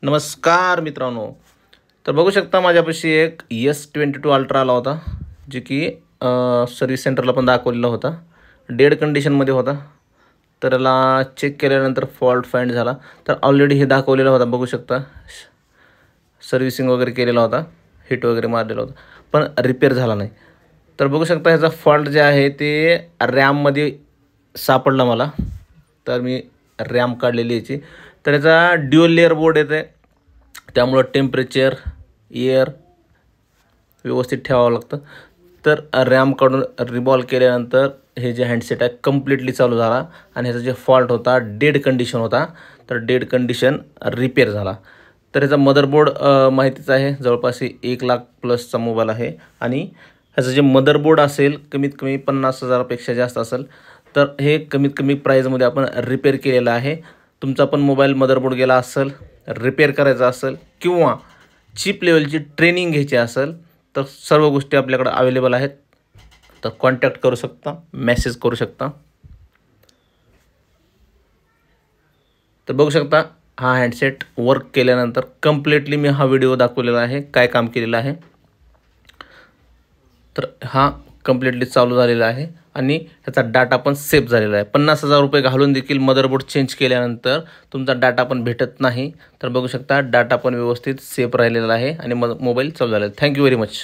नमस्कार मित्रांनो. तर बघू शकता माझ्यापाशी एक S22 अल्ट्रा आला होता, जे की सर्व्हिस सेंटरला पण दाखवलेला होता. डेड कंडिशनमध्ये होता. तर याला चेक केल्यानंतर फॉल्ट फाइंड झाला. तर ऑलरेडी हे दाखवलेला होता, बघू शकता. सर्व्हिसिंग वगैरे केलेला होता, हिट वगैरे मारलेला होता, पण रिपेअर झाला नाही. तर बघू शकता ह्याचा फॉल्ट जे आहे ते रॅममध्ये सापडला मला. तर मी रॅम काढलेली याची. तर याचा ड्युअल लेअर बोर्ड येते, त्यामुळं टेम्परेचर एअर व्यवस्थित ठेवावं लागतं. तर रॅम काढून रिबॉल केल्यानंतर हे जे हँडसेट आहे कम्प्लिटली चालू झाला आणि ह्याचा जे फॉल्ट होता डेड कंडिशन होता, तर डेड कंडिशन रिपेअर झाला. तर ह्याचा मदरबोर्ड माहितीच आहे, जवळपास 1,00,000+ मोबाईल आहे आणि ह्याचं जे मदरबोर्ड असेल कमीत कमी 50,000पेक्षा जास्त असेल. तर हे कमीत कमी प्राईजमध्ये आपण रिपेअर केलेलं आहे. तुमचा पण मोबाईल मदरबोर्ड गेला असेल, रिपेअर करायचा असेल किंवा चीप लेवलची ट्रेनिंग घ्यायची असेल तर सर्व गोष्टी आपल्याकडे अवेलेबल आहेत. तर कॉन्टॅक्ट करू शकता, मेसेज करू शकता. तर बघू शकता हा हँडसेट वर्क केल्यानंतर कम्प्लिटली मी हा व्हिडिओ दाखवलेला आहे, काय काम केलेलं आहे. तर हा कम्प्लिटली चालू झालेला आहे आणि ह्याचा डाटा पण सेव्ह झालेला आहे. 50,000 रुपये घालून देखील मदरबोर्ड चेंज केल्यानंतर तुमचा डाटा पण भेटत नाही. तर बघू शकता डाटा पण व्यवस्थित सेव्ह राहिलेला आहे आणि मोबाईल चालू झालेला आहे. Thank you very much.